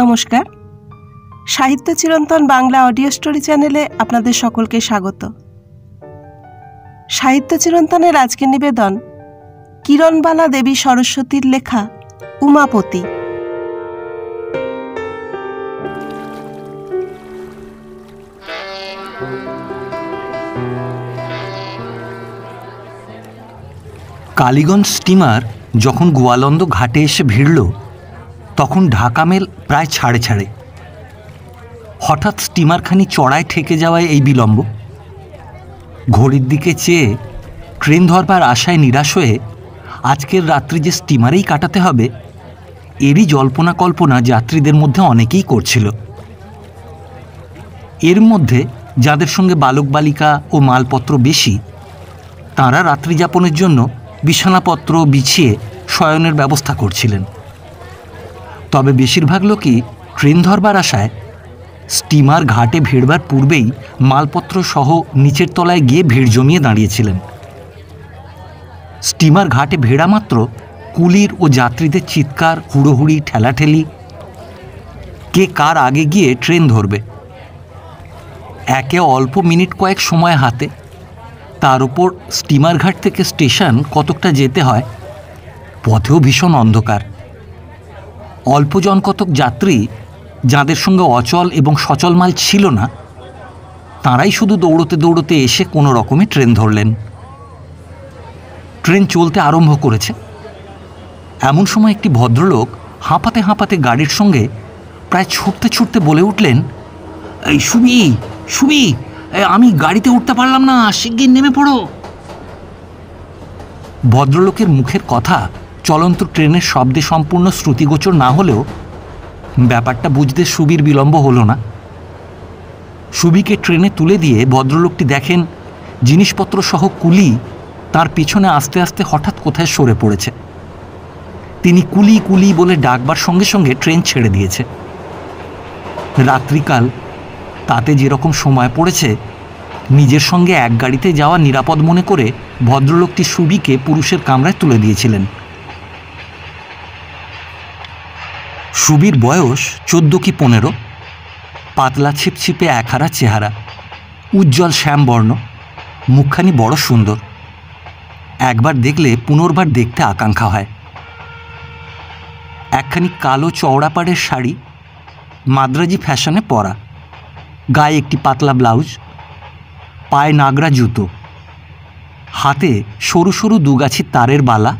নমস্কার, সাহিত্য চিরন্তন বাংলা অডিও স্টোরি চ্যানেলে আপনাদের সকলকে স্বাগত। সাহিত্য চিরন্তনের আজকের নিবেদন কিরণবালা দেবী সরস্বতীর লেখা উমাপতি। কালীগঞ্জ স্টিমার যখন গোয়ালন্দ ঘাটে এসে ভিড়ল তখন ঢাকা মেল প্রায় ছাড়ে ছাড়ে। হঠাৎ স্টিমারখানি চড়ায় ঠেকে যাওয়ায় এই বিলম্ব। ঘড়ির দিকে চেয়ে ট্রেন ধরবার আশায় নিরাশ হয়ে আজকের রাত্রি যে স্টিমারেই কাটাতে হবে এরই জল্পনা কল্পনা যাত্রীদের মধ্যে অনেকেই করছিল। এর মধ্যে যাদের সঙ্গে বালক বালিকা ও মালপত্র বেশি তাঁরা রাত্রিযাপনের জন্য বিছানাপত্র বিছিয়ে শয়নের ব্যবস্থা করছিলেন। তবে বেশিরভাগ লোকই ট্রেন ধরবার আশায় স্টিমার ঘাটে ভিড়বার পূর্বেই মালপত্র সহ নিচের তলায় গিয়ে ভিড় জমিয়ে দাঁড়িয়েছিলেন। স্টিমার ঘাটে ভেড়া মাত্র কুলির ও যাত্রীদের চিৎকার, হুড়োহুড়ি, ঠেলাঠেলি, কে কার আগে গিয়ে ট্রেন ধরবে। একে অল্প মিনিট কয়েক সময় হাতে, তার উপর স্টিমার ঘাট থেকে স্টেশন কতকটা যেতে হয়, পথেও ভীষণ অন্ধকার। অল্প জনকতক যাত্রী যাদের সঙ্গে অচল এবং সচল মাল ছিল না তাঁরাই শুধু দৌড়তে দৌড়তে এসে কোনো রকমে ট্রেন ধরলেন। ট্রেন চলতে আরম্ভ করেছে। এমন সময় একটি ভদ্রলোক হাঁপাতে হাঁপাতে গাড়ির সঙ্গে প্রায় ছুটতে ছুটতে বলে উঠলেন, এই সুবি সুবি, আমি গাড়িতে উঠতে পারলাম না, শিগগির নেমে পড়ো। ভদ্রলোকের মুখের কথা চলন্ত ট্রেনের শব্দে সম্পূর্ণ শ্রুতিগোচর না হলেও ব্যাপারটা বুঝতে সুবির বিলম্ব হলো না। সুবিকে ট্রেনে তুলে দিয়ে ভদ্রলোকটি দেখেন জিনিসপত্র সহ কুলি তার পিছনে আস্তে আস্তে হঠাৎ কোথায় সরে পড়েছে। তিনি কুলি কুলি বলে ডাকবার সঙ্গে সঙ্গে ট্রেন ছেড়ে দিয়েছে। রাত্রিকাল, তাতে যেরকম সময় পড়েছে, নিজের সঙ্গে এক গাড়িতে যাওয়া নিরাপদ মনে করে ভদ্রলোকটি সুবিকে পুরুষের কামরায় তুলে দিয়েছিলেন। সুবির বয়স 14 কি 15, পাতলা ছিপছিপে একহারা চেহারা, উজ্জ্বল শ্যামবর্ণ, মুখখানি বড় সুন্দর। একবার দেখলে পুনর্বার দেখতে আকাঙ্ক্ষা হয়। একখানি কালো চওড়া পাড়ের শাড়ি, মাদ্রাজি ফ্যাশনে পরা, গায়ে একটি পাতলা ব্লাউজ, পায়ে নাগরা জুতো, হাতে সরু সরু দুগাছি তারের বালা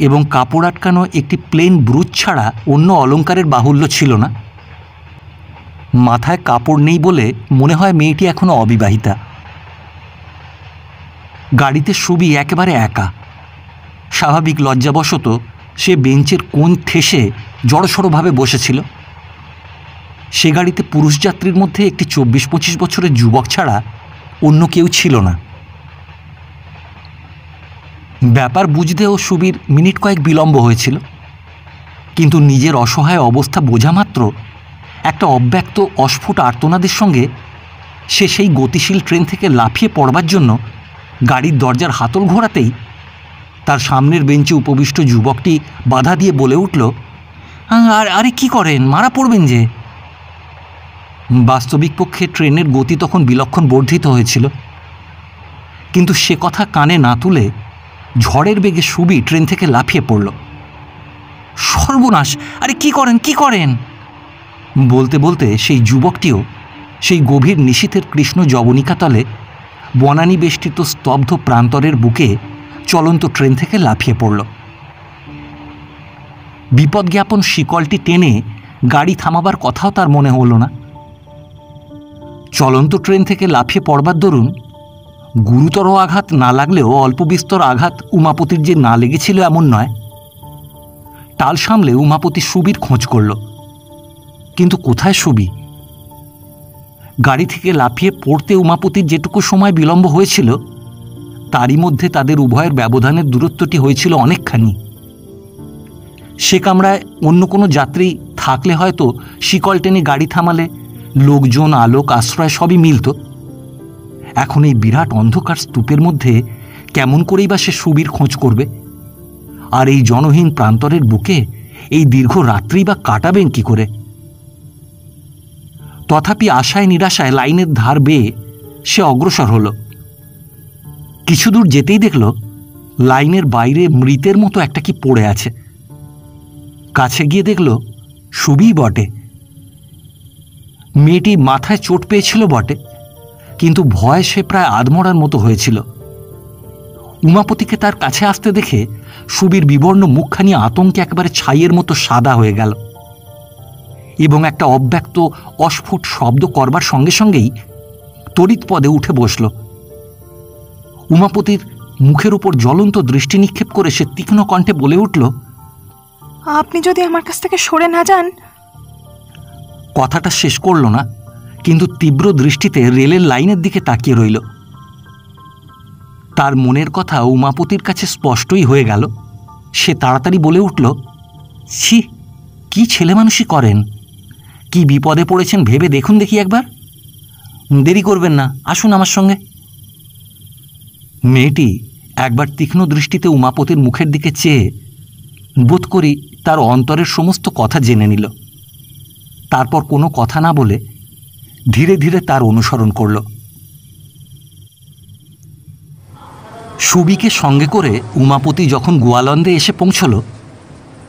এবং কাপড় আটকানো একটি প্লেন ব্রুচ ছাড়া অন্য অলঙ্কারের বাহুল্য ছিল না। মাথায় কাপড় নেই বলে মনে হয় মেয়েটি এখনো অবিবাহিতা। গাড়িতে সুবি একেবারে একা। স্বাভাবিক লজ্জাবশত সে বেঞ্চের কোণ ঠেসে জড়সড়ভাবে বসেছিল। সে গাড়িতে পুরুষ যাত্রীর মধ্যে একটি 24-25 বছরের যুবক ছাড়া অন্য কেউ ছিল না। ব্যাপার বুঝতেও সুবির মিনিট কয়েক বিলম্ব হয়েছিল, কিন্তু নিজের অসহায় অবস্থা বোঝা মাত্র একটা অব্যক্ত অস্ফুট আর্তনাদের সঙ্গে সে সেই গতিশীল ট্রেন থেকে লাফিয়ে পড়বার জন্য গাড়ির দরজার হাতল ঘোরাতেই তার সামনের বেঞ্চে উপবিষ্ট যুবকটি বাধা দিয়ে বলে উঠল, আরে কি করেন, মারা পড়বেন যে। বাস্তবিক পক্ষে ট্রেনের গতি তখন বিলক্ষণ বর্ধিত হয়েছিল, কিন্তু সে কথা কানে না তুলে ঝড়ের বেগে সুবি ট্রেন থেকে লাফিয়ে পড়ল। সর্বনাশ, আরে কি করেন কি করেন বলতে বলতে সেই যুবকটিও সেই গভীর নিশীথের কৃষ্ণ যবনিকা তলে বনানী বেষ্টিত স্তব্ধ প্রান্তরের বুকে চলন্ত ট্রেন থেকে লাফিয়ে পড়ল। বিপদজ্ঞাপন শিকলটি টেনে গাড়ি থামাবার কথাও তার মনে হলো না। চলন্ত ট্রেন থেকে লাফিয়ে পড়বার দরুন গুরুতর আঘাত না লাগলেও অল্প বিস্তর আঘাত উমাপতির যে না লেগেছিল এমন নয়। টাল সামলে উমাপতি সুবির খোঁজ করল, কিন্তু কোথায় সুবি? গাড়ি থেকে লাফিয়ে পড়তে উমাপতির যেটুকু সময় বিলম্ব হয়েছিল তারই মধ্যে তাদের উভয়ের ব্যবধানের দূরত্বটি হয়েছিল অনেকখানি। সে কামরায় অন্য কোনো যাত্রী থাকলে হয়তো শিকল টেনে গাড়ি থামালে লোকজন, আলোক, আশ্রয় সবই মিলত। এখন এই বিরাট অন্ধকার স্তূপের মধ্যে কেমন করেই বা সে সুবির খোঁজ করবে? আর এই জনহীন প্রান্তরের বুকে এই দীর্ঘ রাত্রি বা কাটাবেন কি করে? তথাপি আশায় নিরাশায় লাইনের ধার বেয়ে সে অগ্রসর হল। কিছু দূর যেতেই দেখল লাইনের বাইরে মৃতের মতো একটা কি পড়ে আছে। কাছে গিয়ে দেখল সুবিই বটে। মেয়েটি মাথায় চোট পেয়েছিল বটে, কিন্তু ভয়ে সে প্রায় আধমরার মতো হয়েছিল। উমাপতিকে তার কাছে আসতে দেখে সুবীর বিবর্ণ মুখখানি আতঙ্কে একেবারে ছাইয়ের মতো সাদা হয়ে গেল এবং একটা অব্যক্ত অস্ফুট শব্দ করবার সঙ্গে সঙ্গেই তড়িৎ পদে উঠে বসল। উমাপতির মুখের উপর জ্বলন্ত দৃষ্টি নিক্ষেপ করে সে তীক্ষ্ণ কণ্ঠে বলে উঠল, আপনি যদি আমার কাছ থেকে সরে না যান। কথাটা শেষ করল না, কিন্তু তীব্র দৃষ্টিতে রেলের লাইনের দিকে তাকিয়ে রইল। তার মনের কথা উমাপতির কাছে স্পষ্টই হয়ে গেল। সে তাড়াতাড়ি বলে উঠল, ছি, কি ছেলে মানুষই করেন! কি বিপদে পড়েছেন ভেবে দেখুন দেখি একবার। দেরি করবেন না, আসুন আমার সঙ্গে। মেয়েটি একবার তীক্ষ্ণ দৃষ্টিতে উমাপতির মুখের দিকে চেয়ে বোধ করি তার অন্তরের সমস্ত কথা জেনে নিল। তারপর কোনো কথা না বলে ধীরে ধীরে তার অনুসরণ করল। সুবিকে সঙ্গে করে উমাপতি যখন গোয়ালন্দে এসে পৌঁছল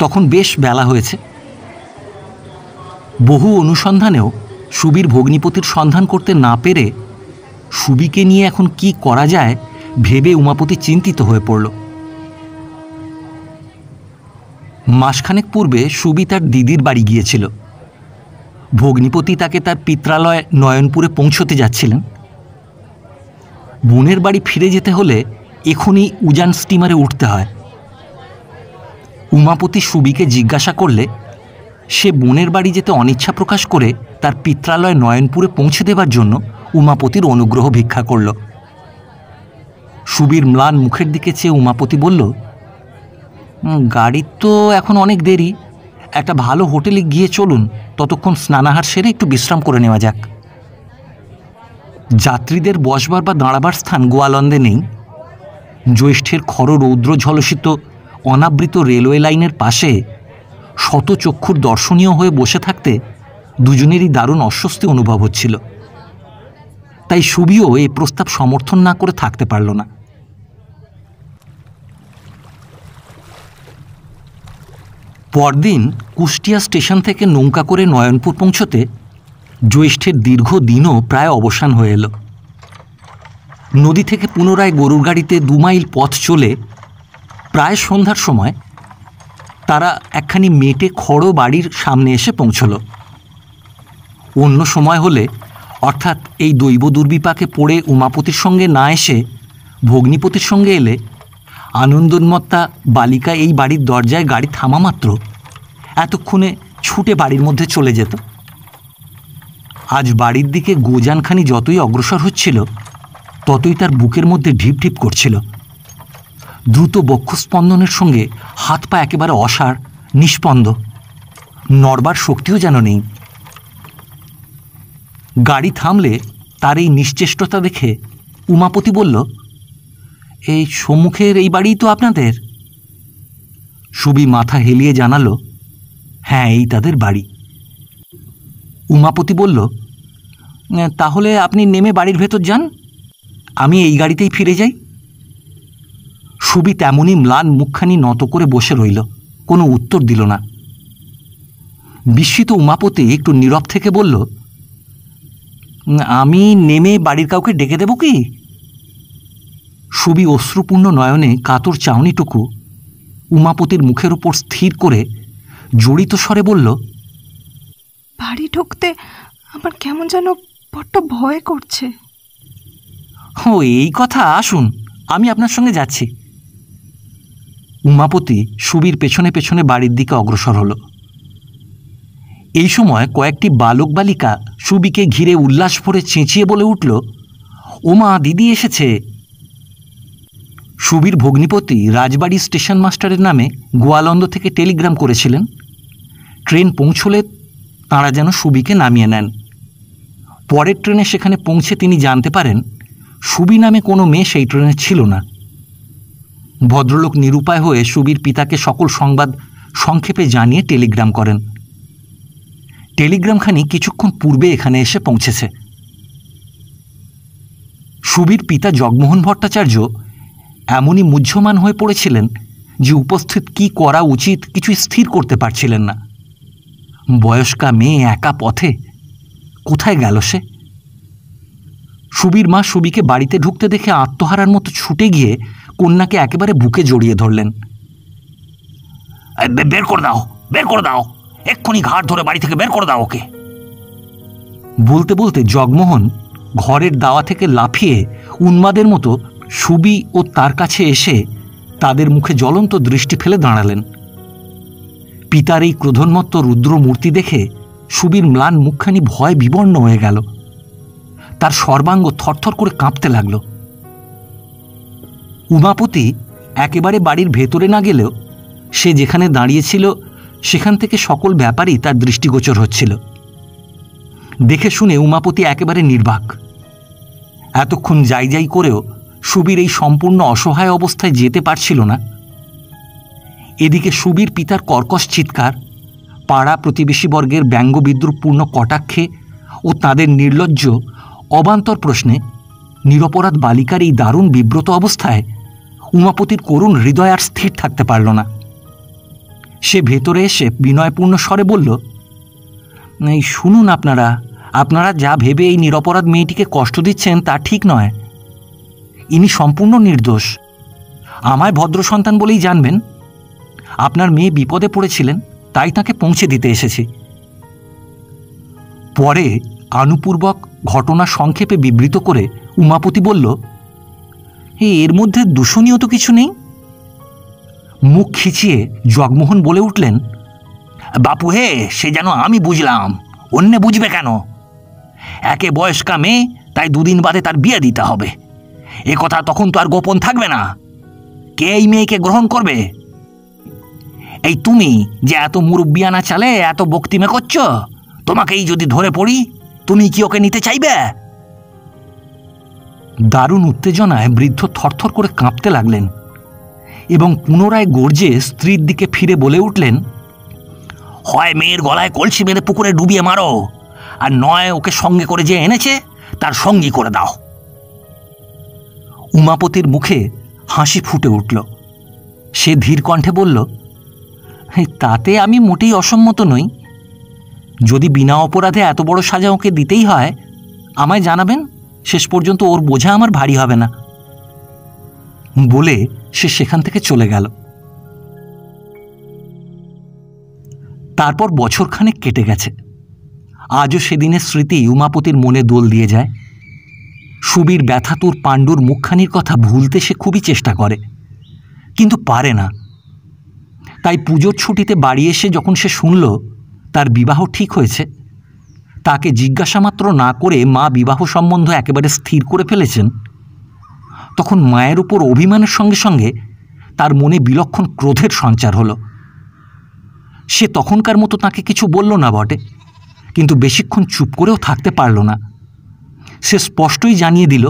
তখন বেশ বেলা হয়েছে। বহু অনুসন্ধানেও সুবীর ভগ্নিপতির সন্ধান করতে না পেরে সুবিকে নিয়ে এখন কি করা যায় ভেবে উমাপতি চিন্তিত হয়ে পড়ল। মাসখানেক পূর্বে সুবি তার দিদির বাড়ি গিয়েছিল। ভগ্নিপতি তাকে তার পিত্রালয় নয়নপুরে পৌঁছতে যাচ্ছিলেন। বোনের বাড়ি ফিরে যেতে হলে এখনই উজান স্টিমারে উঠতে হয়। উমাপতি সুবিকে জিজ্ঞাসা করলে সে বোনের বাড়ি যেতে অনিচ্ছা প্রকাশ করে তার পিত্রালয় নয়নপুরে পৌঁছে দেবার জন্য উমাপতির অনুগ্রহ ভিক্ষা করল। সুবীর ম্লান মুখের দিকে চেয়ে উমাপতি বলল, গাড়ির তো এখন অনেক দেরি, একটা ভালো হোটেলে গিয়ে চলুন, ততক্ষণ স্নানাহার সেরে একটু বিশ্রাম করে নেওয়া যাক। যাত্রীদের বসবার বা দাঁড়াবার স্থান গোয়ালন্দে নেই। জ্যৈষ্ঠের খর রৌদ্র ঝলসিত অনাবৃত রেলওয়ে লাইনের পাশে শত চক্ষুর দর্শনীয় হয়ে বসে থাকতে দুজনেরই দারুণ অস্বস্তি অনুভব হচ্ছিল। তাই সুবিও এই প্রস্তাব সমর্থন না করে থাকতে পারল না। পরদিন কুষ্টিয়া স্টেশন থেকে নৌকা করে নয়নপুর পৌঁছতে জ্যৈষ্ঠের দীর্ঘ দিনও প্রায় অবসান হয়ে এলো। নদী থেকে পুনরায় গরুর গাড়িতে 2 মাইল পথ চলে প্রায় সন্ধ্যার সময় তারা একখানি মেটে খড়ো বাড়ির সামনে এসে পৌঁছল। অন্য সময় হলে, অর্থাৎ এই দৈব দুর্বিপাকে পড়ে উমাপতির সঙ্গে না এসে ভগ্নিপতির সঙ্গে এলে আনন্দোন্মত্তা বালিকা এই বাড়ির দরজায় গাড়ি থামা মাত্র এতক্ষণে ছুটে বাড়ির মধ্যে চলে যেত। আজ বাড়ির দিকে গোজানখানি যতই অগ্রসর হচ্ছিল ততই তার বুকের মধ্যে ঢিপ ঢিপ করছিল। দ্রুত বক্ষস্পন্দনের সঙ্গে হাত পা একেবারে অসাড়, নিস্পন্দ, নড়বার শক্তিও যেন নেই। গাড়ি থামলে তার এই নিশ্চেষ্টতা দেখে উমাপতি বলল, এই সম্মুখের এই বাড়িই তো আপনাদের? সুবি মাথা হেলিয়ে জানালো, হ্যাঁ, এই তাদের বাড়ি। উমাপতি বলল, তাহলে আপনি নেমে বাড়ির ভেতর যান, আমি এই গাড়িতেই ফিরে যাই। সুবি তেমনই ম্লান মুখখানি নত করে বসে রইল, কোনো উত্তর দিল না। বিস্মিত উমাপতি একটু নীরব থেকে বলল, আমি নেমে বাড়ির কাউকে ডেকে দেব কি? সুবি অশ্রুপূর্ণ নয়নে কাতর চাউনিটুকু উমাপতির মুখের উপর স্থির করে জড়িত স্বরে বলল, বাড়ি ঢুকতে আমার কেমন যেন বড্ড ভয় করছে। ও, এই কথা, আসুন, আমি আপনার সঙ্গে যাচ্ছি। উমাপতি সুবির পেছনে পেছনে বাড়ির দিকে অগ্রসর হল। এই সময় কয়েকটি বালক বালিকা সুবিকে ঘিরে উল্লাস ভরে চেঁচিয়ে বলে উঠল, ওমা, দিদি এসেছে। সুবীর ভগ্নিপতি রাজবাড়ি স্টেশন মাস্টারের নামে গোয়ালন্দ থেকে টেলিগ্রাম করেছিলেন। ট্রেন পৌঁছলে তাঁরা যেন সুবিকে নামিয়ে নেন। পরের ট্রেনে সেখানে পৌঁছে তিনি জানতে পারেন সুবি নামে কোনো মেয়ে সেই ট্রেনে ছিল না। ভদ্রলোক নিরুপায় হয়ে সুবীর পিতাকে সকল সংবাদ সংক্ষেপে জানিয়ে টেলিগ্রাম করেন। টেলিগ্রামখানি কিছুক্ষণ পূর্বে এখানে এসে পৌঁছেছে। সুবীর পিতা জগমোহন ভট্টাচার্য এমনই মুহ্যমান হয়ে পড়েছিলেন যে উপস্থিত কি করা উচিত কিছুই স্থির করতে পারছিলেন না। বয়স্কা মেয়ে একা পথে, কোথায় গেল সে? সুবীর মা সুবিকে বাড়িতে ঢুকতে দেখে আত্মহারার মতো ছুটে গিয়ে কন্যাকে একেবারে বুকে জড়িয়ে ধরলেন। বের করে দাও, বের করে দাও, এক্ষুনি ঘাট ধরে বাড়ি থেকে বের করে দাও ওকে। বলতে বলতে জগমোহন ঘরের দাওয়া থেকে লাফিয়ে উন্মাদের মতো সুবি ও তার কাছে এসে তাদের মুখে জ্বলন্ত দৃষ্টি ফেলে দাঁড়ালেন। পিতার এই ক্রোধোন্মত্ত রুদ্র মূর্তি দেখে সুবীর ম্লান মুখখানি ভয় বিবর্ণ হয়ে গেল। তার সর্বাঙ্গ থরথর করে কাঁপতে লাগল। উমাপতি একেবারে বাড়ির ভেতরে না গেলেও সে যেখানে দাঁড়িয়েছিল সেখান থেকে সকল ব্যাপারই তার দৃষ্টিগোচর হচ্ছিল। দেখে শুনে উমাপতি একেবারে নির্বাক। এতক্ষণ যাই যাই করেও সুবীর এই সম্পূর্ণ অসহায় অবস্থায় যেতে পারছিল না। এদিকে সুবীর পিতার কর্কশ চিৎকার, পাড়া প্রতিবেশীবর্গের ব্যঙ্গ বিদ্রুপপূর্ণ কটাক্ষে ও তাদের নির্লজ্জ অবান্তর প্রশ্নে নিরপরাধ বালিকার এই দারুণ বিব্রত অবস্থায় উমাপতির করুণ হৃদয় আর স্থির থাকতে পারল না। সে ভেতরে এসে বিনয়পূর্ণ স্বরে বলল, এই শুনুন, আপনারা যা ভেবে এই নিরপরাধ মেয়েটিকে কষ্ট দিচ্ছেন তা ঠিক নয়। ইনি সম্পূর্ণ নির্দোষ। আমায় ভদ্র সন্তান বলেই জানবেন। আপনার মেয়ে বিপদে পড়েছিলেন, তাই তাকে পৌঁছে দিতে এসেছি। পরে আনুপূর্বক ঘটনা সংক্ষেপে বিবৃত করে উমাপতি বলল, এর মধ্যে দূষণীয় তো কিছু নেই। মুখ খিচিয়ে জগমোহন বলে উঠলেন, বাপু হে, সে যেন আমি বুঝলাম, অন্যে বুঝবে কেন? একে বয়স্কা মেয়ে, তাই দুদিন বাদে তার বিয়ে দিতে হবে। এ কথা তখন তো আর গোপন থাকবে না। কে এই মেয়েকে গ্রহণ করবে? এই তুমি যে এত মুরব্বিয়ানা চালে এত বক্তিমে করছ, তোমাকেই যদি ধরে পড়ি, তুমি কি ওকে নিতে চাইবে? দারুণ উত্তেজনায় বৃদ্ধ থরথর করে কাঁপতে লাগলেন এবং পুনরায় গর্জে স্ত্রীর দিকে ফিরে বলে উঠলেন, হয় মেয়ের গলায় কলসি মেরে পুকুরে ডুবিয়ে মারো, আর নয় ওকে সঙ্গে করে যে এনেছে তার সঙ্গী করে দাও। উমাপতির মুখে হাসি ফুটে উঠল। সে ধীর কণ্ঠে বলল, তাতে আমি মোটেই অসম্মত নই। যদি বিনা অপরাধে এত বড় সাজা ওকে দিতেই হয়, আমায় জানাবেন, শেষ পর্যন্ত ওর বোঝা আমার ভারী হবে না। বলে সে সেখান থেকে চলে গেল। তারপর বছরখানেক কেটে গেছে। আজও সেদিনের স্মৃতি উমাপতির মনে দোল দিয়ে যায়। সুবীর ব্যথাতুর পাণ্ডুর মুখখানির কথা ভুলতে সে খুবই চেষ্টা করে, কিন্তু পারে না। তাই পুজোর ছুটিতে বাড়ি এসে যখন সে শুনল তার বিবাহ ঠিক হয়েছে, তাকে জিজ্ঞাসামাত্র না করে মা বিবাহ সম্বন্ধ একেবারে স্থির করে ফেলেছেন, তখন মায়ের উপর অভিমানের সঙ্গে সঙ্গে তার মনে বিলক্ষণ ক্রোধের সঞ্চার হলো। সে তখনকার মতো তাকে কিছু বলল না বটে, কিন্তু বেশিক্ষণ চুপ করেও থাকতে পারল না। সে স্পষ্টই জানিয়ে দিল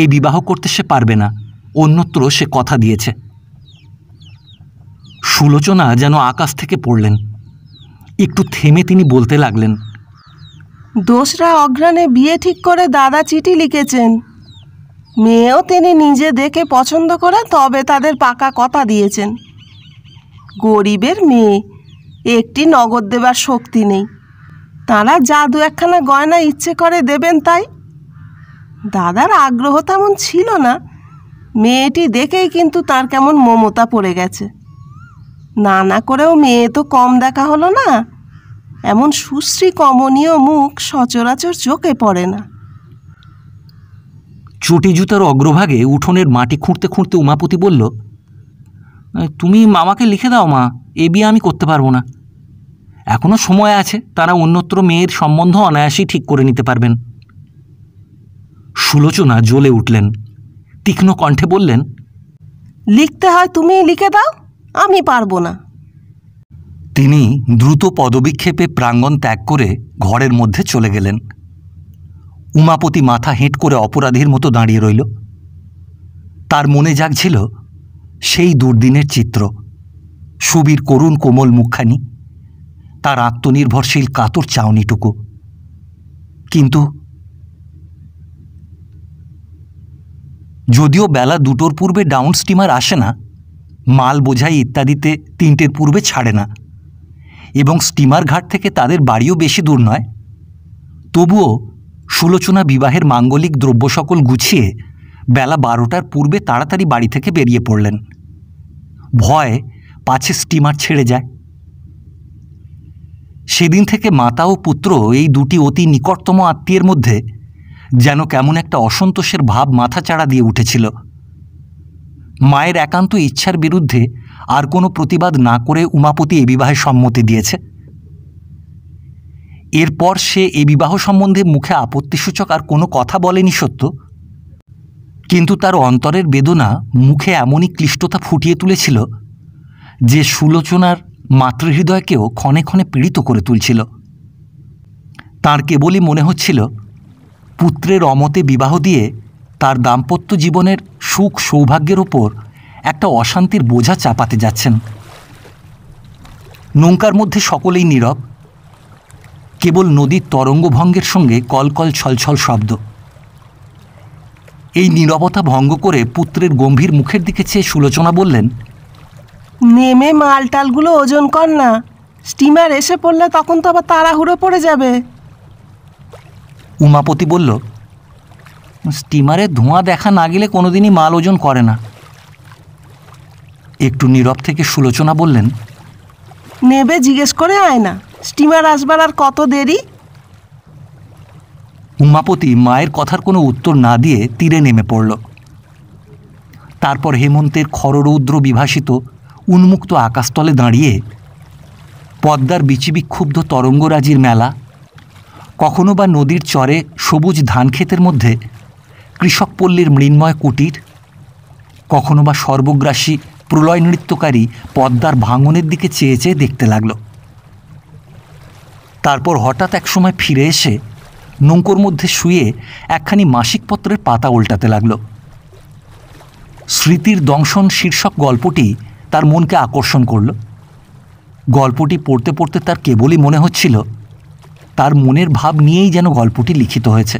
এই বিবাহ করতে সে পারবে না, অন্যত্র সে কথা দিয়েছে। সুলোচনা যেন আকাশ থেকে পড়লেন। একটু থেমে তিনি বলতে লাগলেন, দোসরা অঘ্রাণে বিয়ে ঠিক করে দাদা চিঠি লিখেছেন। মেয়েও তিনি নিজে দেখে পছন্দ করে তবে তাদের পাকা কথা দিয়েছেন। গরিবের মেয়ে, একটি নগদ দেবার শক্তি নেই। তারা যা দু একখানা গয়না ইচ্ছে করে দেবেন তাই। দাদার আগ্রহ তেমন ছিল না, মেয়েটি দেখেই কিন্তু তার কেমন মমতা পড়ে গেছে। না করেও মেয়ে তো কম দেখা হলো না, এমন সুশ্রী কমনীয় মুখ সচরাচর চোখে পড়ে না। চটি জুতার অগ্রভাগে উঠোনের মাটি খুঁড়তে খুঁড়তে উমাপতি বলল, তুমি মামাকে লিখে দাও মা, এ বিয়ে আমি করতে পারবো না। এখনো সময় আছে, তারা অন্যত্র মেয়ের সম্বন্ধ অনায়াসেই ঠিক করে নিতে পারবেন। সুলোচনা জ্বলে উঠলেন, তীক্ষ্ণ কণ্ঠে বললেন, লিখতে হয় তুমি লিখে দাও, আমি পারবো না। তিনি দ্রুত পদবিক্ষেপে প্রাঙ্গণ ত্যাগ করে ঘরের মধ্যে চলে গেলেন। উমাপতি মাথা হেঁট করে অপরাধীর মতো দাঁড়িয়ে রইল। তার মনে জাগছিল সেই দুর্দিনের চিত্র, সুবীর করুণ কোমল মুখখানি, তার আত্মনির্ভরশীল কাতর চাউনিটুকু। কিন্তু যদিও বেলা 2টোর পূর্বে ডাউন স্টিমার আসে না, মাল বোঝাই ইত্যাদিতে 3টের পূর্বে ছাড়ে না, এবং স্টিমার ঘাট থেকে তাদের বাড়িও বেশি দূর নয়, তবুও সুলোচনা বিবাহের মাঙ্গলিক দ্রব্য সকল গুছিয়ে বেলা 12টার পূর্বে তাড়াতাড়ি বাড়ি থেকে বেরিয়ে পড়লেন, ভয় পাছে স্টিমার ছেড়ে যায়। সেদিন থেকে মাতা ও পুত্র, এই দুটি অতি নিকটতম আত্মীয়ের মধ্যে যেন কেমন একটা অসন্তোষের ভাব মাথাচাড়া দিয়ে উঠেছিল। মায়ের একান্ত ইচ্ছার বিরুদ্ধে আর কোনো প্রতিবাদ না করে উমাপতি এ বিবাহে সম্মতি দিয়েছে। এরপর সে এ বিবাহ সম্বন্ধে মুখে আপত্তিসূচক আর কোনো কথা বলেনি সত্য, কিন্তু তার অন্তরের বেদনা মুখে এমনই ক্লিষ্টতা ফুটিয়ে তুলেছিল যে সুলোচনার মাতৃহৃদয়কেও ক্ষণে ক্ষণে পীড়িত করে তুলছিল। তার কেবলই মনে হচ্ছিল পুত্রের অমতে বিবাহ দিয়ে তার দাম্পত্য জীবনের সুখ সৌভাগ্যের ওপর একটা অশান্তির বোঝা চাপাতে যাচ্ছেন। নৌকার মধ্যে সকলেই নীরব, কেবল নদীর তরঙ্গভঙ্গের সঙ্গে কলকল ছলছল শব্দ। এই নীরবতা ভঙ্গ করে পুত্রের গম্ভীর মুখের দিকে চেয়ে সুলোচনা বললেন, নেমে মালটালগুলো ওজন কর না, স্টিমার এসে পড়লে তখন তো আবার তাড়াহুড়ো পড়ে যাবে। উমাপতি বলল, স্টিমারে ধোঁয়া দেখা না গেলে কোনোদিনই মাল ওজন করে না। একটু নীরব থেকে সুলোচনা বললেন, নেবে জিজ্ঞেস করে আয় না, স্টিমার আসবার আর কত দেরি। উমাপতি মায়ের কথার কোনো উত্তর না দিয়ে তীরে নেমে পড়ল। তারপর হেমন্তের খররৌদ্র বিভাসিত উন্মুক্ত আকাশতলে দাঁড়িয়ে পদ্মার বিচিবিক্ষুব্ধ তরঙ্গরাজির মেলা, কখনো বা নদীর চরে সবুজ ধানক্ষেতের মধ্যে কৃষকপল্লীর মৃন্ময় কুটির, কখনো বা সর্বগ্রাসী প্রলয় নৃত্যকারী পদ্মার ভাঙনের দিকে চেয়ে চেয়ে দেখতে লাগল। তারপর হঠাৎ একসময় ফিরে এসে নৌকোর মধ্যে শুয়ে একখানি মাসিকপত্রের পাতা উল্টাতে লাগল। স্মৃতির দংশন শীর্ষক গল্পটি তার মনকে আকর্ষণ করল। গল্পটি পড়তে পড়তে তার কেবলই মনে হচ্ছিল তার মনের ভাব নিয়েই যেন গল্পটি লিখিত হয়েছে।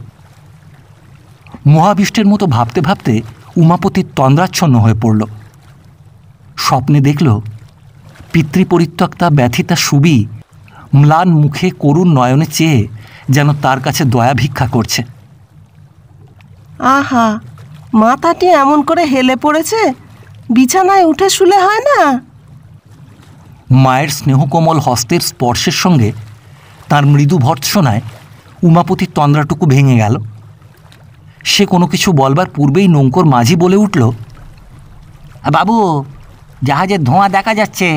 মহাবিষ্টের মতো ভাবতে ভাবতে উমাপতির তন্দ্রাচ্ছন্ন হয়ে পড়ল। স্বপ্নে দেখল পিতৃপরিত্যক্তা ব্যথিতা সুবি ম্লান মুখে করুণ নয়নে চেয়ে যেন তার কাছে দয়া ভিক্ষা করছে। আহা, মাথাটি এমন করে হেলে পড়েছে, বিছানায় উঠে শুলে হয় না। মায়ের স্নেহকোমল হস্তের স্পর্শের সঙ্গে তার মৃদু ভর্ৎসনায় উমাপতির তন্দ্রাটুকু ভেঙে গেল। সে কোনো কিছু বলবার পূর্বেই নৌকোর মাঝি বলে উঠল, বাবু, জাহাজের ধোঁয়া দেখা যাচ্ছে।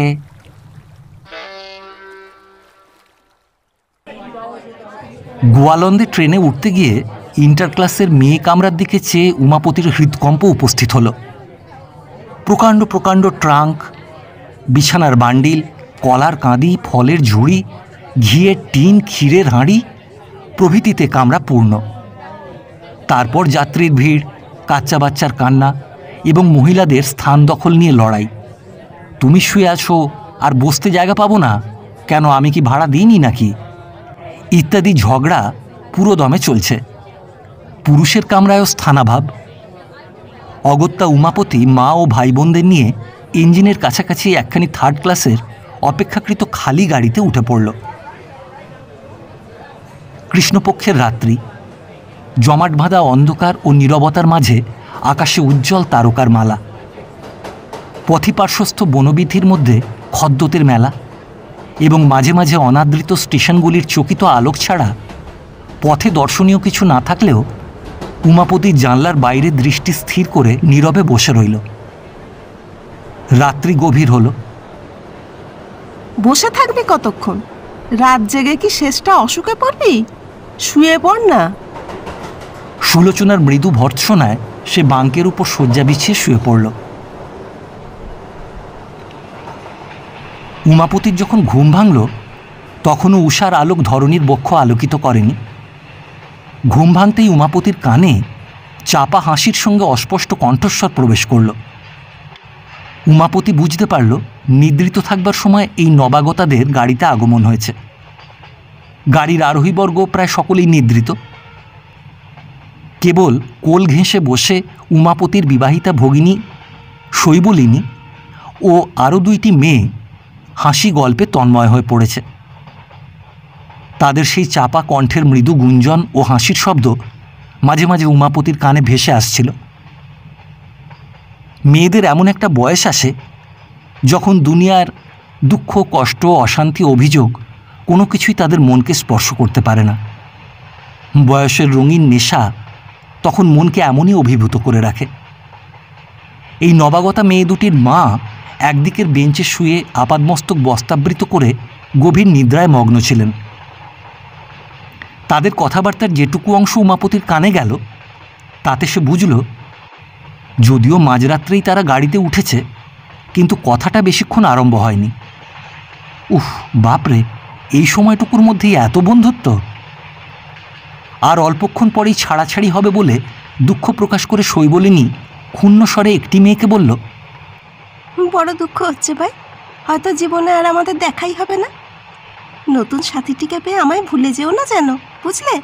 গোয়ালন্দে ট্রেনে উঠতে গিয়ে ইন্টার ক্লাসের মেয়ে কামরার দিকে চেয়ে উমাপতির হৃদকম্প উপস্থিত হল। প্রকাণ্ড প্রকাণ্ড ট্রাঙ্ক, বিছানার বান্ডিল, কলার কাঁদি, ফলের ঝুড়ি, ঘিয়ের টিন, ক্ষীরের হাঁড়ি প্রভৃতিতে কামরা পূর্ণ। তারপর যাত্রীর ভিড়, কাচ্চা বাচ্চার কান্না এবং মহিলাদের স্থান দখল নিয়ে লড়াই। তুমি শুয়ে আছো আর বসতে জায়গা পাবো না কেন, আমি কি ভাড়া দিইনি নাকি, ইত্যাদি ঝগড়া পুরো দমে চলছে। পুরুষের কামরায়ও স্থানাভাব। অগত্যা উমাপতি মা ও ভাই বোনদের নিয়ে ইঞ্জিনের কাছাকাছি একখানি থার্ড ক্লাসের অপেক্ষাকৃত খালি গাড়িতে উঠে পড়ল। কৃষ্ণপক্ষের রাত্রি, জমাট বাঁধা অন্ধকার ও নীরবতার মাঝে আকাশে উজ্জ্বল তারকার মালা। পথিপার্শ্বস্থ বনবিধির মধ্যে খদ্যোতের মেলা এবং মাঝে মাঝে অনাদৃত স্টেশনগুলির চকিত আলোক ছাড়া পথে দর্শনীয় কিছু না থাকলেও উমাপতি জানলার বাইরে দৃষ্টি স্থির করে নীরবে বসে রইল। রাত্রি গভীর হল। বসে থাকবি কতক্ষণ? রাত জেগে কি শেষটা অসুখে পড়বি? শুয়ে পড় না। সুলোচনার মৃদু ভর্ৎসনায় সে বাঙ্কের উপর শয্যা বিছিয়ে শুয়ে পড়ল। উমাপতির যখন ঘুম ভাঙল তখনও উষার আলোক ধরণীর বক্ষ আলোকিত করেনি। ঘুম ভাঙতেই উমাপতির কানে চাপা হাসির সঙ্গে অস্পষ্ট কণ্ঠস্বর প্রবেশ করল। উমাপতি বুঝতে পারল নিদ্রিত থাকবার সময় এই নবাগতাদের গাড়িতে আগমন হয়েছে। গাড়ির আরোহীবর্গ প্রায় সকলেই নিদ্রিত। কেবল কোল ঘেঁষে বসে উমাপতির বিবাহিতা ভগিনী শৈবলিনী ও আরও 2টি মেয়ে হাসি গল্পে তন্ময় হয়ে পড়েছে। তাদের সেই চাপা কণ্ঠের মৃদু গুঞ্জন ও হাসির শব্দ মাঝে মাঝে উমাপতির কানে ভেসে আসছিল। মেয়েদের এমন একটা বয়স আসে যখন দুনিয়ার দুঃখ, কষ্ট, অশান্তি, অভিযোগ কোনো কিছুই তাদের মনকে স্পর্শ করতে পারে না। বয়সের রঙিন নেশা তখন মনকে এমনই অভিভূত করে রাখে। এই নবাগতা মেয়ে দুটির মা একদিকের বেঞ্চে শুয়ে আপাদমস্তক বস্তাবৃত করে গভীর নিদ্রায় মগ্ন ছিলেন। তাদের কথাবার্তার যেটুকু অংশ উমাপতির কানে গেল তাতে সে বুঝল, যদিও মাঝরাত্রেই তারা গাড়িতে উঠেছে, কিন্তু কথাটা বেশিক্ষণ আরম্ভ হয়নি। উফ, বাপরে, এই সময়টুকুর মধ্যেই এত বন্ধুত্ব! আর অল্পক্ষণ পরেই ছাড়াছাড়ি হবে বলে দুঃখ প্রকাশ করে শৈবলিনী ক্ষুণ্ণ স্বরে একটি মেয়েকে বলল, বড় দুঃখ হচ্ছে ভাই, হয়তো জীবনে আর আমাদের দেখাই হবে না। নতুন সাথীটিকে পেয়ে আমায় ভুলে যেও না যেন, বুঝলে?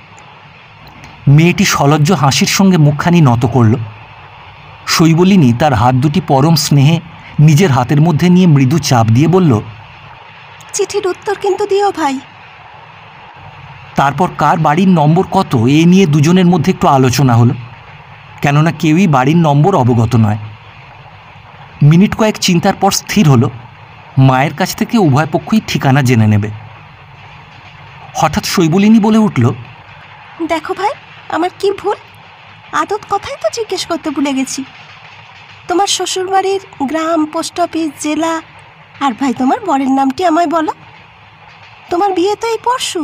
মেয়েটি সলজ্জ হাসির সঙ্গে মুখখানি নত করল। শৈবলিনী তার হাত দুটি পরম স্নেহে নিজের হাতের মধ্যে নিয়ে মৃদু চাপ দিয়ে বলল, চিঠির উত্তর কিন্তু দিও ভাই। তারপর কার বাড়ির নম্বর কত এ নিয়ে দুজনের মধ্যে একটু আলোচনা হলো, কেননা কেউই বাড়ির নম্বর অবগত নয়। মিনিট কয়েক চিন্তার পর স্থির হলো মায়ের কাছ থেকে উভয় পক্ষই ঠিকানা জেনে নেবে। হঠাৎ শৈবলিনী বলে উঠল, দেখো ভাই, আমার কি ভুল, আদত কথাই তো জিজ্ঞেস করতে ভুলে গেছি। তোমার শ্বশুরবাড়ির গ্রাম, পোস্ট অফিস, জেলা, আর ভাই তোমার বরের নামটি আমায় বলো। তোমার বিয়ে তো এই পরশু,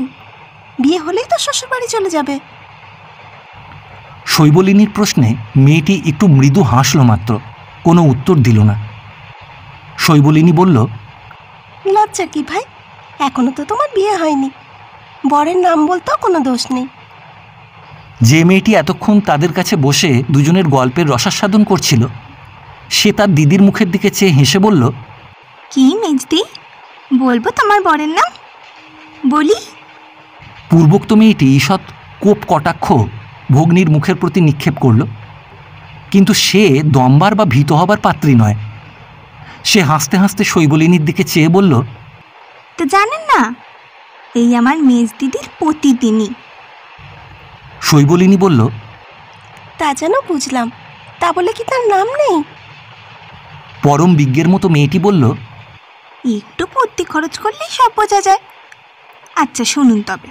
বিয়ে হলেই তো শ্বশুরবাড়ি চলে যাবে। শৈবলিনীর প্রশ্নে মেয়েটি একটু মৃদু হাসল মাত্র, কোনো উত্তর দিল না। শৈবলিনী বলল, লজ্জা কি ভাই, এখনো তো তোমার বিয়ে হয়নি, বরের নাম বলতেও কোনো দোষ নেই। যে মেয়েটি এতক্ষণ তাদের কাছে বসে দুজনের গল্পের রসাস্বাদন করছিল সে তার দিদির মুখের দিকে চেয়ে হেসে বলল, কি মেজদি, বলবো তোমার বরের নাম? বলি। পূর্বোক্ত মেয়েটি ঈষৎ কোপ কটাক্ষ ভগ্নীর মুখের প্রতি নিক্ষেপ করল, কিন্তু সে দম্বার বা ভীত হবার পাত্রী নয়। সে হাসতে হাসতে শৈবলিনীর দিকে চেয়ে বলল, তো জানেন না, এই আমার মেজ দিদির প্রতিদিনই। শৈবলিনী বলল, তা যেন বুঝলাম, তা বলে কি তার নাম নেই? পরম বিজ্ঞের মতো মেয়েটি বলল, একটু বুদ্ধি খরচ করলেই সব বোঝা যায়। আচ্ছা শুনুন তবে,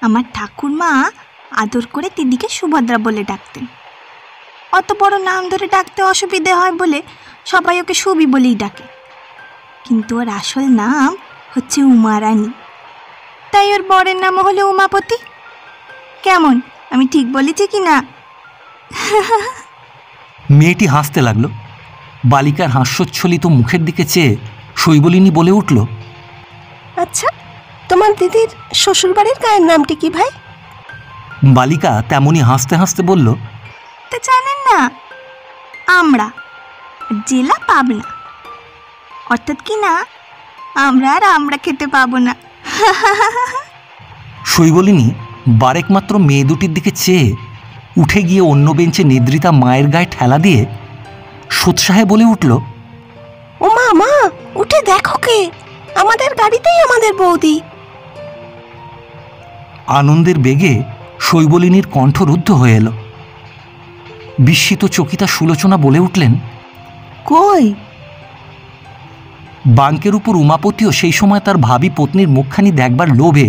আমার ঠাকুরমা আদর করে দিদিকে সুভদ্রা বলে ডাকতেন। অত বড় নাম ধরে ডাকতে অসুবিধে হয় বলে সবাই ওকে সুবি বলেই ডাকে, কিন্তু ওর আসল নাম হচ্ছে উমারানী, তাই ওর বরের নামও হলো উমাপতি। কেমন, আমি ঠিক বলেছি কি না? মেয়েটি হাসতে লাগল। বালিকার হাস্যোচ্ছ্বলিত মুখের দিকে চেয়ে শৈবলিনী বলে উঠল, আচ্ছা, তোমার দিদির শ্বশুরবাড়ির গায়ের নামটি কি ভাই? বালিকা তেমনি হাসতে হাসতে বলল, তা জানেন না, আমরা, জেলা পাবনা, অর্থাৎ কি না, আমরা আর আমরা খেতে পাবো না। শৈবলিনী বারেক মাত্র মেয়ে দুটির দিকে চেয়ে উঠে গিয়ে অন্য বেঞ্চে নিদ্রিতা মায়ের গায়ে ঠেলা দিয়ে সোৎসাহে বলে উঠল, ও মা, মা উঠে দেখো কে, আমাদের গাড়িতেই আমাদের বৌদি। আনন্দের বেগে শৈবলিনীর কণ্ঠ রুদ্ধ হয়ে এলো। বিস্মিত চকিতা সুলোচনা বলে উঠলেন, কই? বাঙ্কের উপর উমাপতিও সেই সময় তার ভাবী পত্নীর মুখখানি দেখবার লোভে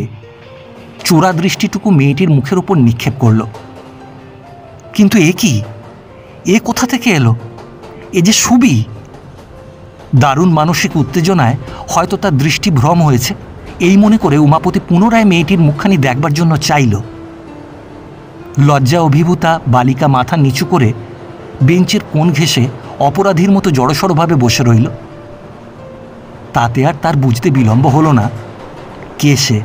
চোরা দৃষ্টিটুকু মেয়েটির মুখের উপর নিক্ষেপ করল। কিন্তু এ কি, এ কোথা থেকে এলো? এ যে সুবি! দারুণ মানসিক উত্তেজনায় হয়তো তার দৃষ্টি ভ্রম হয়েছে, এই মনে করে উমাপতি পুনরায় মেয়েটির মুখখানি দেখবার জন্য চাইল। লজ্জা অভিভূতা বালিকা মাথা নিচু করে বেঞ্চের কোণ ঘেঁষে অপরাধীর মতো জড়সড়ভাবে বসে রইল। তাতে আর তার বুঝতে বিলম্ব হলো না কে সে।